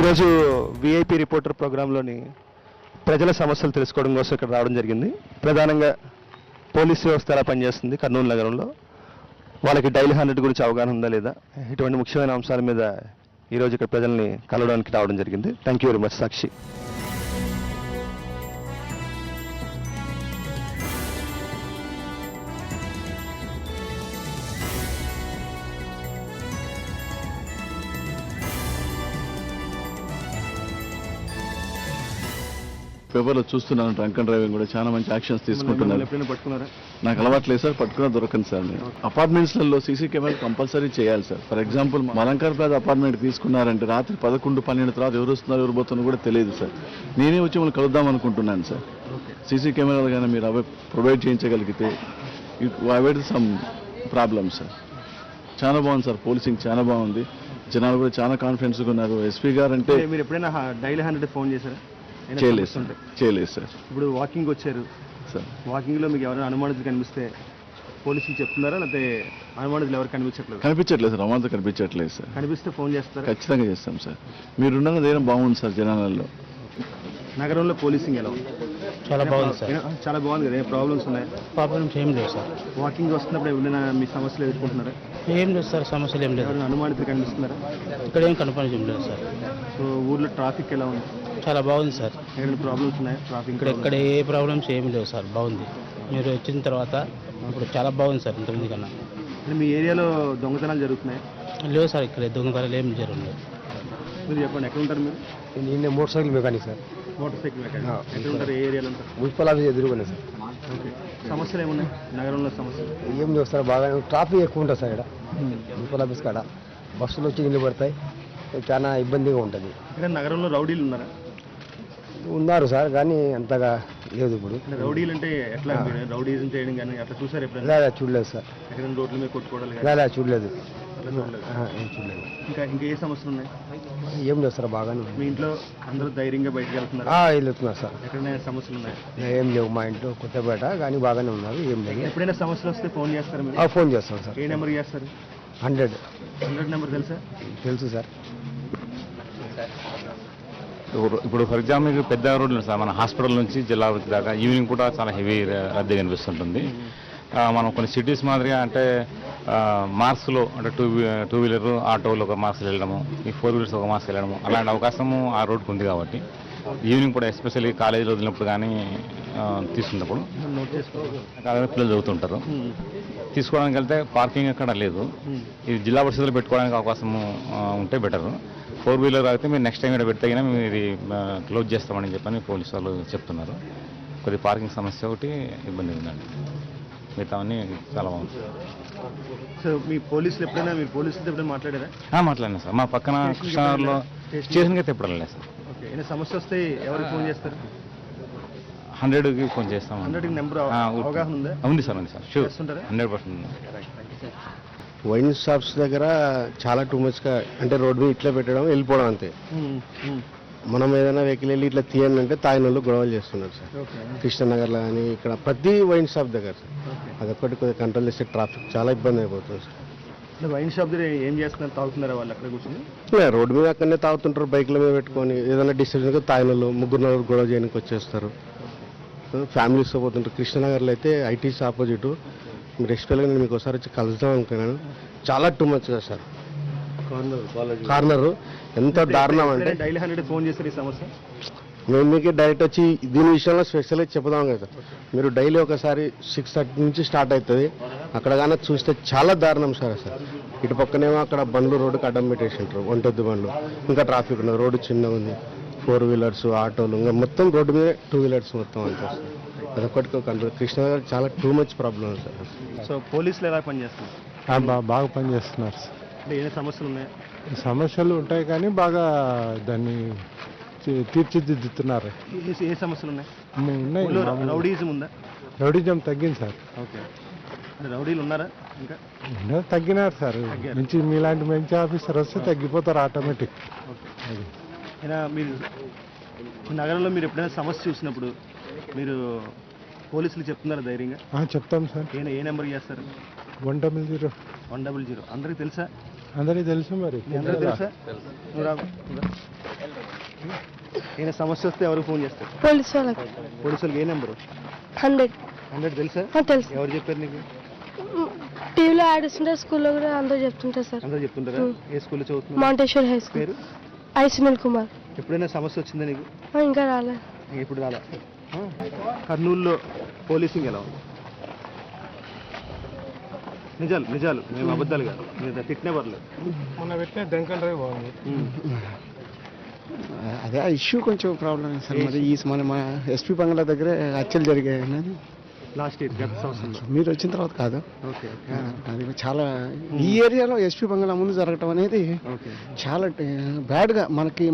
ఈరోజు VIP reporter ప్రోగ్రాంలోని ప్రజల సమస్యలు తెలుసుకోవడం కోసం ఇక్కడ రావడం జరిగింది. ప్రధానంగా పోలీస్ వ్యవస్థ ఎలా పనిచేస్తుంది కర్నూలు నగరంలో, వాళ్ళకి డైలీ 100 గురించి అవగాహన ఉందా లేదా, ఇటువంటి ముఖ్యమైన అంశాల మీద ఈరోజు ఇక్కడ ప్రజల్ని కలవడానికి రావడం జరిగింది. థ్యాంక్ యూ వెరీ మచ్ సాక్షి. పేపర్లో చూస్తున్నాను డ్రంక్ అండ్ డ్రైవింగ్ కూడా చాలా మంచి యాక్షన్స్ తీసుకుంటున్నారు. పట్టుకున్నారా? నాకు అలవాట్లేదు సార్, పట్టుకున్నా దొరకండి సార్. నేను అపార్ట్మెంట్స్లలో సీసీ కెమెరాలు కంపల్సరీ చేయాలి sir. For example Malankar plaza apartment తీసుకున్నారంటే రాత్రి 11-12 తర్వాత ఎవరు వస్తున్నారు ఎవరు పోతున్నారు కూడా తెలియదు సార్. నేనే వచ్చి మనం కలుద్దాం అనుకుంటున్నాను సార్. సీసీ కెమెరాలు కానీ మీరు ప్రొవైడ్ చేయించగలిగితే it avoid some problems sir. చాలా బాగుంది సార్, పోలీసింగ్ చాలా బాగుంది, జనాలు కూడా చాలా కాన్ఫిడెన్స్గా ఉన్నారు. ఎస్పీ గారు అంటే మీరు ఎప్పుడైనా డైలీ 100 ఫోన్ చేశారా? చేయలేదు సార్. ఇప్పుడు వాకింగ్ వచ్చారు సార్, వాకింగ్లో మీకు ఎవరైనా అనుమానితులు కనిపిస్తే పోలీసులు చెప్తున్నారా, లేకపోతే అనుమానితులు ఎవరు కనిపించట్లేదు సార్. అమాంతం కనిపించట్లేదు సార్. కనిపిస్తే ఫోన్ చేస్తారా? ఖచ్చితంగా చేస్తాం సార్. మీరున్న ధైర్యం బాగుంది సార్ జనాలలో. నగరంలో పోలీసింగ్ ఎలా ఉంది? చాలా బాగుంది సార్. చాలా బాగుంది కదా. ప్రాబ్లమ్స్ ఉన్నాయి? ప్రాబ్లమ్స్ ఏం లేవు సార్. వాకింగ్ వస్తున్నప్పుడు ఎవరైనా మీ సమస్యలు ఎదుర్కొంటున్నారా? ఏం లేదు సార్, సమస్యలు ఏం లేదు. ఎవరైనా అనుమానితులు కనిపిస్తున్నారా? ఇక్కడ ఏం కనపడడం లేదు సార్. సో ఊర్లో ట్రాఫిక్ ఎలా ఉంది? చాలా బాగుంది సార్. ఏమైనా ప్రాబ్లమ్స్ ఉన్నాయా ట్రాఫిక్? ఇక్కడ ఏ ప్రాబ్లమ్స్ ఏమి లేవు సార్, బాగుంది. మీరు వచ్చిన తర్వాత ఇప్పుడు చాలా బాగుంది సార్ ఇంతకుముందు కన్నా. మీ ఏరియాలో దొంగతనాలు జరుగుతున్నాయి? లేవు సార్, ఇక్కడ దొంగతనాలు ఏమి జరగలేదు. మీరు చెప్పండి, ఎక్కడ ఉంటారు మీరు? నేను motor cycle mechanic sir. Motor cycle mechanic. ఎక్కడ ఉంటారు? ఏ ఏరియాలో ఉంటారు? మున్సిపల్ ఆఫీస్ ఎదురుగానే సార్. ఓకే. సమస్యలు ఏమున్నాయి నగరంలో? సమస్యలు ఏం లేవు సార్, బాగా ట్రాఫిక్ ఎక్కువ ఉంటుంది సార్ ఇక్కడ మున్సిపల్ ఆఫీస్ కాడ. బస్సులు వచ్చి నిలబడతాయి, చాలా ఇబ్బందిగా ఉంటుంది. ఇక్కడ నగరంలో రౌడీలు ఉన్నారా? ఉన్నారు సార్, కానీ అంతగా లేదు ఇప్పుడు. రౌడీలు అంటే ఎట్లా? రౌడీజం చేయడం కానీ అట్లా చూసారు ఎప్పుడైనా? లేదా చూడలేదు సార్. ఎక్కడ రోడ్ల మీద కొట్టుకోవడం కానీ? లేదా చూడలేదు. ఏం చూడలేదు. ఇంకా ఏ సమస్యలు ఉన్నాయి? ఏం లేదు సార్, బాగానే ఉంది. మీ ఇంట్లో అందరూ ధైర్యంగా బయటకు వెళ్తున్నారు? వెళ్తున్నారు సార్. ఎక్కడైనా సమస్యలు ఉన్నాయి? ఏం లేవు మా ఇంట్లో, కొత్తపేట, కానీ బాగానే ఉన్నారు, ఏం లేదు. ఎప్పుడైనా సమస్యలు వస్తే ఫోన్ చేస్తారు మీరు? ఫోన్ చేస్తాం సార్. ఏ నెంబర్ చేస్తారు? 100 నెంబర్ తెలుసా? తెలుసు సార్. ఇప్పుడు ఫర్ ఎగ్జాంపుల్ పెద్ద రోడ్లు సార్, మన హాస్పిటల్ నుంచి జిల్లా దాకా ఈవినింగ్ కూడా చాలా హెవీ రద్దీ కనిపిస్తుంటుంది. మనం కొన్ని సిటీస్ మాదిరిగా అంటే మార్క్స్లో అంటే టూ వీలర్ ఆటోలు ఒక మార్క్స్ వెళ్ళడము, ఈ 4 వీలర్స్ ఒక మార్క్స్ వెళ్ళడము, అలాంటి అవకాశము ఆ రోడ్కి ఉంది. కాబట్టి ఈవినింగ్ కూడా ఎస్పెషల్లీ కాలేజీలో వదిలినప్పుడు కానీ తీసుకున్నప్పుడు పిల్లలు చదువుతుంటారు, తీసుకోవడానికి వెళ్తే పార్కింగ్ ఎక్కడ లేదు. ఇది జిల్లా పరిషత్లో పెట్టుకోవడానికి అవకాశం ఉంటే బెటర్. 4 వీలర్ అయితే మీరు నెక్స్ట్ టైం ఇక్కడ పెడితే మీరు ఇది క్లోజ్ చేస్తామని చెప్పని పోలీసు వాళ్ళు చెప్తున్నారు. కొద్ది పార్కింగ్ సమస్య ఒకటి ఇబ్బంది ఉందండి, మిగతావన్నీ చాలా బాగుంది. సో మీ పోలీసులు ఎప్పుడైనా మీరు పోలీసులతో ఎప్పుడైనా మాట్లాడారా? మాట్లాడినా సార్. మా పక్కన కృష్ణానగర్లో స్టేషన్కి అయితే ఎప్పుడు వెళ్ళలేదు సార్. ఓకే. ఏదైనా సమస్య వస్తే ఎవరికి ఫోన్ చేస్తారు? 100కి ఫోన్ చేస్తాం. 100కి నెంబర్ అవగాహన ఉందా? ఉంది సార్, ఉంది సార్, షూర్, చేస్తుంటారా? 100% ఉంది. వైన్ షాప్స్ దగ్గర చాలా టూ మచ్గా, అంటే రోడ్డు మీద ఇట్లా పెట్టడం వెళ్ళిపోవడం అంతే. మనం ఏదైనా వెహికల్ వెళ్ళి ఇట్లా తీయండి అంటే తాగిన వాళ్ళు గొడవలు చేస్తున్నారు సార్. కృష్ణనగర్లో కానీ ఇక్కడ ప్రతి వైన్ షాప్ దగ్గర సార్. అదొక్కటి కొద్దిగా కంట్రోల్ చేస్తే ట్రాఫిక్ చాలా ఇబ్బంది అయిపోతుంది సార్. వైన్ షాప్ దగ్గర ఏం చేస్తున్నారు? తాగుతున్నారా వాళ్ళు అక్కడ కూర్చొని? రోడ్డు మీద అక్కడనే తాగుతుంటారు, బైక్ల మీద పెట్టుకొని ఏదైనా డిస్టర్బెన్స్ తాగిన వాళ్ళు 3-4 గొడవ చేయడానికి వచ్చేస్తారు, ఫ్యామిలీస్తో పోతుంటారు. కృష్ణనగర్లో అయితే ఐటీసీ ఆపోజిట్ మీరు ఎక్స్పెక్ట్గా నేను మీకు ఒకసారి వచ్చి కలుద్దాం అనుకున్నాను. చాలా టూ మచ్గా సార్. కార్నర్ ఎంత దారుణం అంటే డైలీ 100 ఫోన్ చేస్తారు ఈ సమస్య. మేము మీకు డైరెక్ట్ వచ్చి దీని విషయంలో స్పెషల్గా చెప్దాం కదా. మీరు డైలీ ఒకసారి 6:30 నుంచి స్టార్ట్ అవుతుంది, అక్కడ కానీ చూస్తే చాలా దారుణం సార్. అసలు ఇటు పక్కనేమో అక్కడ బండ్లు రోడ్డుకి అడ్డం పెట్టేసి ఉంటారు, ఒంటొద్దు బండ్లు, ఇంకా ట్రాఫిక్ ఉన్నది, రోడ్డు చిన్నగా ఉంది, 4 వీలర్స్ ఆటోలు, ఇంకా మొత్తం రోడ్డు మీద 2 వీలర్స్ మొత్తం అంతా సార్. అదొక్కటికి కంట్రోల్. కృష్ణనగర్ చాలా too much problem sir. So పోలీసులు ఎలా పనిచేస్తున్నారు? బాగా పనిచేస్తున్నారు సార్. అంటే ఏమైనా సమస్యలు ఉన్నాయా? సమస్యలు ఉంటాయి కానీ బాగా దాన్ని తీర్చిదిద్దుతున్నారు. ఏ సమస్యలు ఉన్నాయి? ఉన్నాయి. రౌడీజం ఉందా? రౌడీజం తగ్గింది సార్. ఓకే. రౌడీలు ఉన్నారా? ఇంకా తగ్గినారు సార్. మంచి మీలాంటి మంచి ఆఫీసర్ వస్తే తగ్గిపోతారు ఆటోమేటిక్. అయినా మీరు నగరంలో మీరు ఎప్పుడైనా సమస్య చూసినప్పుడు మీరు పోలీసులు చెప్తున్నారా ధైర్యంగా? చెప్తాం సార్. ఏ నెంబర్ చేస్తారు? 100. 100. అందరికీ తెలుసా? అందరికీ తెలుసు మరి. అందరికీ తెలుసా? ఏదైనా సమస్య వస్తే ఎవరికి ఫోన్ చేస్తారు? పోలీస్ వాళ్ళకి. పోలీసు వాళ్ళకి ఏ నెంబరు? 100. 100 తెలుసా? తెలుసు. ఎవరు చెప్పారు నీకు? టీవీలో యాడ్ ఇస్తుంటారు, స్కూల్లో కూడా అందరూ చెప్తుంటారు సార్. అందరూ చెప్తుంటారా? ఏ స్కూల్లో చదువుతున్నారు? మాంటేశ్వరి హై స్కూల్. పేరు? ఐ సునీల్ కుమార్. ఎప్పుడైనా సమస్య వచ్చిందా నీకు? ఇంకా రాలే. ఇప్పుడు రాలా. కర్నూలులో పోలీసింగ్ ఎలా ఉంది? నిజాలు నిజాలు, మేము అబద్ధాలు కాదు, మీరు తిట్టినే పర్లేదు. మొన్న పెట్టిన డంకన్ డ్రైవ్ బాగుంది. అదే ఆ ఇష్యూ కొంచెం ప్రాబ్లం సార్. మరి ఈ మన ఎస్పీ బంగ్లా దగ్గర హత్యలు జరిగాయి అనేది లాస్ట్ ఇయర్, గత సంవత్సరంలో. మీరు వచ్చిన తర్వాత కాదు. ఓకే అది చాలా ఈ ఏరియాలో ఎస్పీ బంగ్లా ముందు జరగటం అనేది ఓకే. చాలా బ్యాడ్గా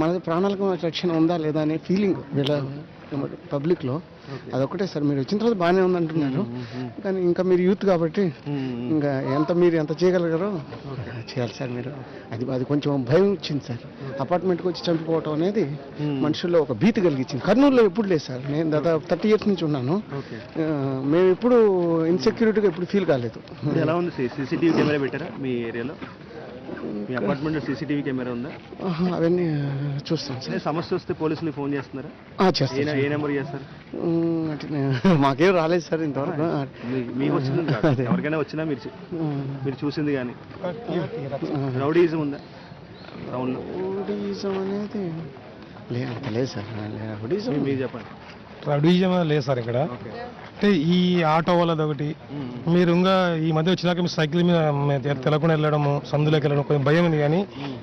మన ప్రాణాలకు రక్షణ ఉందా లేదా అనే ఫీలింగ్ వీళ్ళ పబ్లిక్లో. అదొకటే సార్. మీరు వచ్చిన తర్వాత బాగానే ఉందంటున్నారు, కానీ ఇంకా మీరు యూత్ కాబట్టి ఇంకా మీరు ఎంత చేయగలగారో చేయాలి సార్ మీరు. అది కొంచెం భయం ఇచ్చింది సార్. అపార్ట్మెంట్కి వచ్చి చంపిపోవటం అనేది మనుషుల్లో ఒక భీతి కలిగించింది. కర్నూలులో ఎప్పుడు లేదు సార్. నేను దాదాపు 30 years నుంచి ఉన్నాను. మేము ఎప్పుడు ఇన్సెక్యూరిటీగా ఎప్పుడు ఫీల్ కాలేదు. ఎలా ఉంది? సీసీటీవీ కెమెరా పెట్టారా మీ ఏరియాలో? మీ అపార్ట్మెంట్లో సీసీటీవీ కెమెరా ఉందా? అవన్నీ చూస్తాం సార్. సమస్య వస్తే పోలీసులు ఫోన్ చేస్తున్నారా? చేస్తాం. ఏ నెంబర్ చేస్తారు? అంటే మాకేం రాలేదు సార్ ఇంతవరకు. మీకు వచ్చింది కాదు, ఎవరికైనా వచ్చినా మీరు చూసింది కానీ. రౌడీజం ఉందా టౌన్లో? రౌడీజం అనేది అంత లేదు సార్. రౌడీజం మీరు చెప్పండి. రౌడీజం లేదు సార్ ఇక్కడ. అంటే ఈ ఆటో వాళ్ళది ఒకటి. మీరు ఇంకా ఈ మధ్య వచ్చినాక మీరు సైకిల్ మీద తెలకుండా వెళ్ళడము, సందులోకి వెళ్ళడం కొంచెం భయం ఉంది, కానీ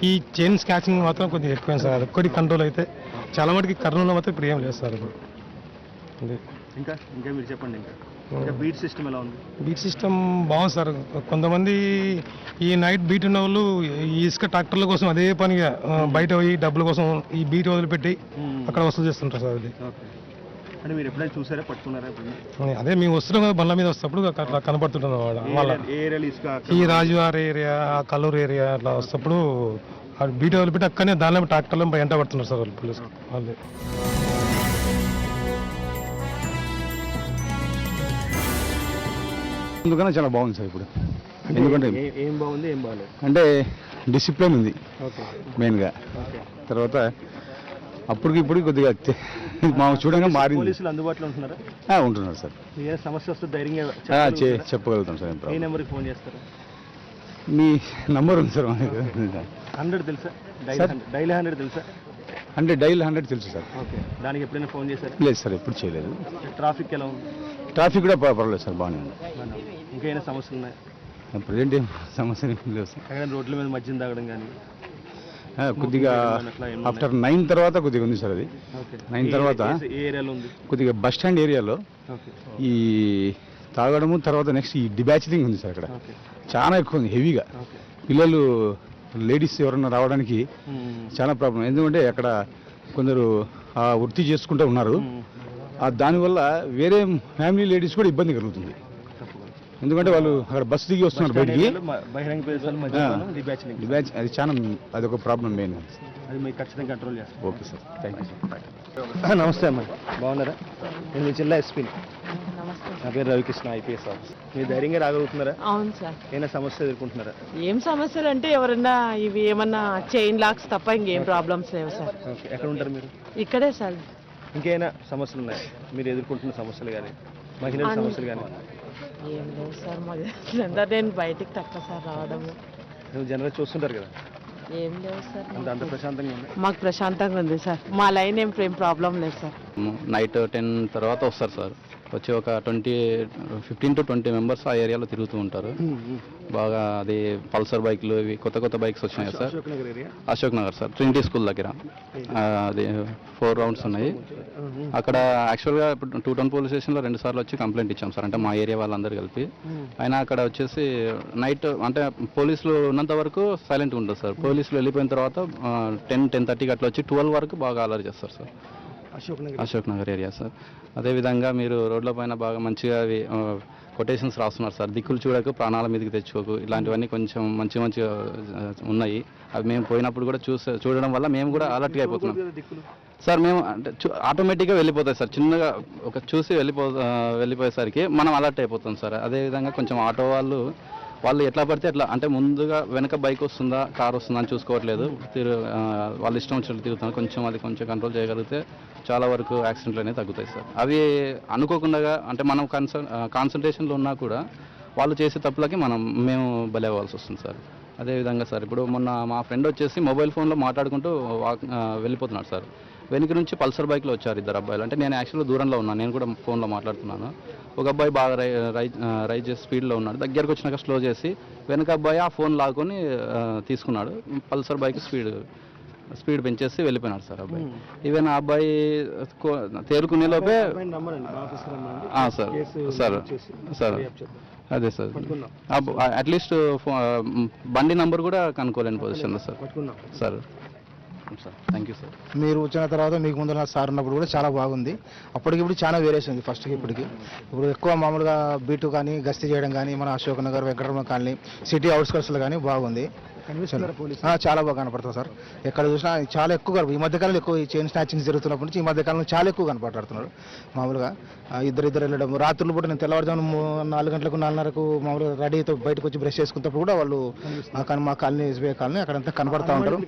ఈ చైన్ స్కాచింగ్ మాత్రం కొంచెం ఎక్కువైంది సార్. అదొక్కటి కంట్రోల్ అయితే చాలా మటుకి కర్నూలులో మాత్రం ఇప్పుడు ఏం లేదు సార్. ఇప్పుడు ఇంకా మీరు చెప్పండి. ఇంకా బీట్ సిస్టమ్ ఎలా ఉంది? బీట్ సిస్టమ్ బాగుంది సార్. కొంతమంది ఈ నైట్ బీట్ ఉన్న వాళ్ళు ఈ ఇసుక ట్రాక్టర్ల కోసం అదే పనిగా బయట పోయి డబ్బుల కోసం ఈ బీట్ వదిలిపెట్టి అక్కడ వసూలు చేస్తుంటారు సార్. అది అంటే మీరు ఎప్పుడైనా చూసారా, పట్టుకున్నారా? అదే మేము వస్తున్నాం కదా, బండ్ల మీద వస్తప్పుడు అట్లా కనపడుతుంటాం వాళ్ళ. ఈ రాజువారి ఏరియా, కల్లూరు ఏరియా అట్లా వస్తప్పుడు బీట్ వదిలిపెట్టి అక్కడనే దానిలో ట్రాక్టర్లో ఎంట పడుతున్నారు సార్ వాళ్ళు పోలీసు వాళ్ళు. అందుకనే చాలా బాగుంది సార్ ఇప్పుడు. ఎందుకంటే ఏం బాగుంది, ఏం బాగాలేదు? అంటే డిసిప్లిన్ ఉంది ఓకే. మెయిన్గా. ఓకే. తర్వాత అప్పటికి ఇప్పుడు కొద్దిగా మాకు చూడంగా మారింది. పోలీసులు అందుబాటులో ఉంటున్నారా? ఉంటున్నారు సార్. ఏ సమస్య వస్తే ధైర్యంగా చెప్పగలుగుతాం సార్. ఏ నెంబర్కి ఫోన్ చేస్తారు? మీ నంబర్ ఉంది సార్. 100 తెలుసా? డైలీ 100 తెలుసా? అంటే డైల్ 100 తెలుసు సార్. ఓకే. దానికి ఎప్పుడైనా ఫోన్ చేశారు? లేదు సార్, ఎప్పుడు చేయలేదు. ట్రాఫిక్ ఎలా ఉంది? ట్రాఫిక్ కూడా పర్వాలేదు సార్, బాగానే ఉంది. ఇంకేమైనా సమస్యలు ఉన్నాయి? ప్రజెంట్ ఏం సమస్య లేవు సార్. ఎక్కడైనా రోడ్ల మీద మద్యం తాగడం కానీ? కొద్దిగా ఆఫ్టర్ 9 తర్వాత కొద్దిగా ఉంది సార్. అది 9 తర్వాత ఏ ఏరియాలో ఉంది? కొద్దిగా బస్ స్టాండ్ ఏరియాలో ఈ తాగడము, తర్వాత నెక్స్ట్ ఈ డిబ్యాచింగ్ ఉంది సార్. అక్కడ చాలా ఎక్కువ ఉంది, హెవీగా. పిల్లలు, లేడీస్ ఎవరన్నా రావడానికి చాలా ప్రాబ్లం. ఎందుకంటే అక్కడ కొందరు ఆ వృత్తి చేసుకుంటూ ఉన్నారు. దానివల్ల వేరే ఫ్యామిలీ లేడీస్ కూడా ఇబ్బంది కలుగుతుంది. ఎందుకంటే వాళ్ళు అక్కడ బస్సు దిగి వస్తున్నారు బయటికి. అది చాలా అదొక ప్రాబ్లం మెయిన్. అది మీకు ఖచ్చితంగా కంట్రోల్ చేస్తాం. Okay sir, thank you sir. నమస్తే అమ్మా, బాగున్నారా? నేను మీ జిల్లా ఎస్పీని. నా పేరు రవికృష్ణ, ఐపీఎస్ ఆఫీసర్. మీరు ధైర్యంగా రాగలుగుతున్నారా? అవును సార్. ఏమైనా సమస్య ఎదుర్కొంటున్నారా? ఏం సమస్యలు అంటే ఎవరన్నా ఇవి ఏమన్నా చైన్ లాక్స్ తప్ప ఇంకేం ప్రాబ్లమ్స్ లేవు సార్. ఓకే. ఎక్కడ ఉంటారు మీరు? ఇక్కడే సార్. ఇంకేమైనా సమస్యలు ఉన్నాయా మీరు ఎదుర్కొంటున్న సమస్యలు కానీ, మహిళల సమస్యలు కానీ? ఏం లేవు సార్. మాది నేను బయటికి తక్కువ సార్ రావడము. నువ్వు జనరల్ చూస్తుంటారు కదా, ఏం లేవు సార్. అంత ప్రశాంతంగా ఉంది? మాకు ప్రశాంతంగా ఉంది సార్. మా లైన్ ఏం ప్రాబ్లం లేదు సార్. నైట్ 10 తర్వాత వస్తారు సార్. వచ్చి ఒక 15 to 20 మెంబర్స్ ఆ ఏరియాలో తిరుగుతూ ఉంటారు బాగా. అది పల్సర్ బైక్లు, ఇవి కొత్త బైక్స్ వచ్చినాయి sir. Ashok Nagar sir, Trinity school దగ్గర. అది 4 rounds ఉన్నాయి అక్కడ. యాక్చువల్గా ఇప్పుడు 2 పోలీస్ స్టేషన్లో 2 సార్లు వచ్చి కంప్లైంట్ ఇచ్చాం సార్, అంటే మా ఏరియా వాళ్ళందరూ కలిపి. అయినా అక్కడ వచ్చేసి నైట్ అంటే పోలీసులు ఉన్నంత వరకు సైలెంట్గా ఉంటుంది సార్. పోలీసులు వెళ్ళిపోయిన తర్వాత 10-10:30కి అట్లా వచ్చి 12 వరకు బాగా అలర్ట్ చేస్తారు sir. Ashok Nagar area sir. అదేవిధంగా మీరు రోడ్ల పైన బాగా మంచిగా అవి కొటేషన్స్ రాస్తున్నారు సార్. దిక్కులు చూడకు, ప్రాణాల మీదకి తెచ్చుకోకు, ఇలాంటివన్నీ కొంచెం మంచిగా ఉన్నాయి. అవి మేము పోయినప్పుడు కూడా చూడడం వల్ల మేము కూడా అలర్ట్గా అయిపోతున్నాం సార్. మేము అంటే ఆటోమేటిక్గా వెళ్ళిపోతాయి సార్. చిన్నగా ఒక చూసి వెళ్ళిపోయేసరికి మనం అలర్ట్ అయిపోతాం సార్. అదేవిధంగా కొంచెం ఆటో వాళ్ళు వాళ్ళు ఎట్లా పడితే ఎట్లా అంటే ముందుగా వెనక బైక్ వస్తుందా కార్ వస్తుందా అని చూసుకోవట్లేదు, వాళ్ళ ఇష్టం వచ్చినట్టు తిరుగుతున్నారు. కొంచెం కంట్రోల్ చేయగలిగితే చాలా వరకు యాక్సిడెంట్లు అనేవి తగ్గుతాయి సార్. అవి అనుకోకుండా అంటే మనం కాన్సన్ట్రేషన్లో ఉన్నా కూడా వాళ్ళు చేసే తప్పులకి మేము బలవ్వాల్సి వస్తుంది సార్. అదేవిధంగా సార్ ఇప్పుడు మొన్న మా ఫ్రెండ్ వచ్చేసి మొబైల్ ఫోన్లో మాట్లాడుకుంటూ వెళ్ళిపోతున్నాడు సార్. వెనుక నుంచి పల్సర్ బైక్లో వచ్చారు 2 అబ్బాయిలు. అంటే నేను యాక్చువల్గా దూరంలో ఉన్నాను, నేను కూడా ఫోన్లో మాట్లాడుతున్నాను. ఒక అబ్బాయి బాగా రైజ్ చేసి స్పీడ్లో ఉన్నాడు. దగ్గరకు వచ్చినాక స్లో చేసి వెనక అబ్బాయి ఆ ఫోన్ లాక్కొని తీసుకున్నాడు. పల్సర్ బైక్ స్పీడ్ పెంచేసి వెళ్ళిపోయినాడు సార్ అబ్బాయి. ఈవెన్ ఆ అబ్బాయి తేరుకునే లోపే సార్ అదే సార్ అట్లీస్ట్ బండి నంబర్ కూడా కనుక్కోలేని పొజిషన్లో సార్. Thank you sir. మీరు వచ్చిన తర్వాత మీకు ముందు సార్ ఉన్నప్పుడు కూడా చాలా బాగుంది. అప్పటికిప్పుడు చాలా వేరియేషన్ ఉంది ఫస్ట్కి ఇప్పటికి. ఇప్పుడు ఎక్కువ మామూలుగా బీటు కానీ గస్తీ చేయడం కానీ మన అశోక్ నగర్ వెంకటరమణ కాలనీ సిటీ అవుట్స్కర్ట్స్లో కానీ బాగుంది. చాలా బాగా కనపడుతుంది సార్. ఎక్కడ చూసినా చాలా ఎక్కువ ఈ మధ్యకాలంలో ఎక్కువ ఈ చైన్ స్నాచింగ్స్ జరుగుతున్నప్పటి నుంచి ఈ మధ్యకాలంలో చాలా ఎక్కువ కనపడుతున్నారు. మామూలుగా ఇద్దరు వెళ్ళడం రాత్రులు పూట నేను తెల్లవారుజాము 4 గంటలకు 4:30కు మామూలుగా రెడీతో బయటకు వచ్చి బ్రష్ చేసుకున్నప్పుడు కూడా వాళ్ళు మా కాలనీ ఎస్బీఐ కాలనీ అక్కడంతా కనపడతా ఉంటారు.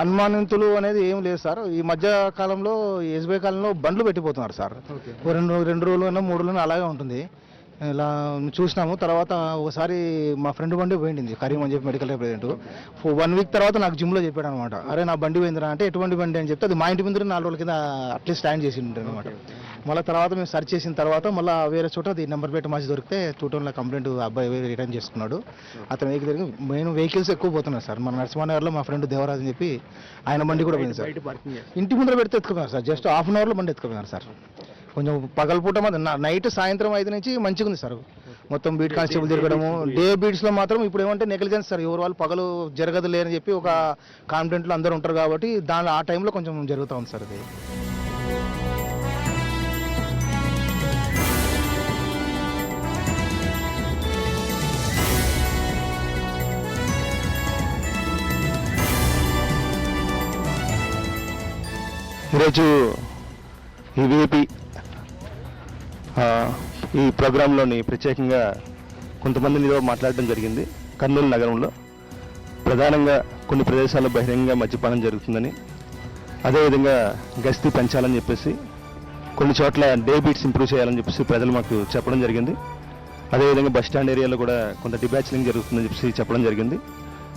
అనుమానితులు అనేది ఏం లేదు సార్. ఈ మధ్య కాలంలో ఎస్బీఐ కాలనీలో బండ్లు పెట్టిపోతున్నారు సార్. 2 రోజులైనా 3 రోజులైనా అలాగే ఉంటుంది. ఇలా చూసినాము. తర్వాత ఒకసారి మా ఫ్రెండ్ బండి పోయింది కరీం అని చెప్పి మెడికల్ రిప్రజెంట్. 1 వీక్ తర్వాత నాకు జిమ్లో చెప్పాడు అనమాట, అరే నా బండి పోయిందిరా అంటే ఎటువంటి బండి అని చెప్తే అది మా ఇంటి ముందు 4 రోజుల కింద అట్లీస్ట్ స్టాండ్ చేసి ఉంటుంది అనమాట. మళ్ళీ తర్వాత మేము సెర్చ్ చేసిన తర్వాత మళ్ళీ వేరే చోట అది నెంబర్ ప్లేట్ మార్చి దొరికితే 2 టౌన్లో కంప్లైంట్ అబ్బాయి రిటర్న్ చేసుకున్నాడు. అతను వెహికల్ తిరిగి మెయిన్ వెహికల్స్ ఎక్కువ పోతున్నారు సార్. మన నరసింహనగర్లో మా ఫ్రెండ్ దేవరాజ్ అని చెప్పి ఆయన బండి కూడా పోయింది సార్. ఇంటి ముందర పెడితే ఎత్తుకున్నారు సార్. జస్ట్ ½ అవర్లో బండి ఎత్తుకున్నారు సార్. కొంచెం పగలపూట నైట్ సాయంత్రం 5 నుంచి మంచిగా ఉంది సార్. మొత్తం బీట్ కానిస్టేబుల్ తిరగడము. డే బీట్స్లో మాత్రం ఇప్పుడు ఏమంటే నెగ్లిజెన్స్ సార్. ఎవరు వాళ్ళు పగలు జరగదు లేని చెప్పి ఒక కాన్ఫిడెంట్లో అందరూ ఉంటారు కాబట్టి ఆ టైంలో కొంచెం జరుగుతూ ఉంది సార్ అది. ఈరోజు ఈ విఐపి ఈ ప్రోగ్రాంలోని ప్రత్యేకంగా కొంతమందినితో మాట్లాడడం జరిగింది. కర్నూలు నగరంలో ప్రధానంగా కొన్ని ప్రదేశాల్లో బహిరంగంగా మద్యపానం జరుగుతుందని, అదేవిధంగా గస్తీ పెంచాలని చెప్పేసి కొన్ని చోట్ల డే బీట్స్ ఇంప్రూవ్ చేయాలని చెప్పేసి ప్రజలు మాకు చెప్పడం జరిగింది. అదేవిధంగా బస్ స్టాండ్ ఏరియాలో కూడా కొంత డిబ్యాచ్లింగ్ జరుగుతుందని చెప్పేసి చెప్పడం జరిగింది.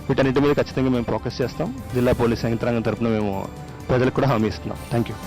వీటన్నిటి మీద ఖచ్చితంగా మేము ఫోకస్ చేస్తాం. జిల్లా పోలీస్ యంత్రాంగం తరఫున మేము ప్రజలకు కూడా హామీ ఇస్తున్నాం. Thank you.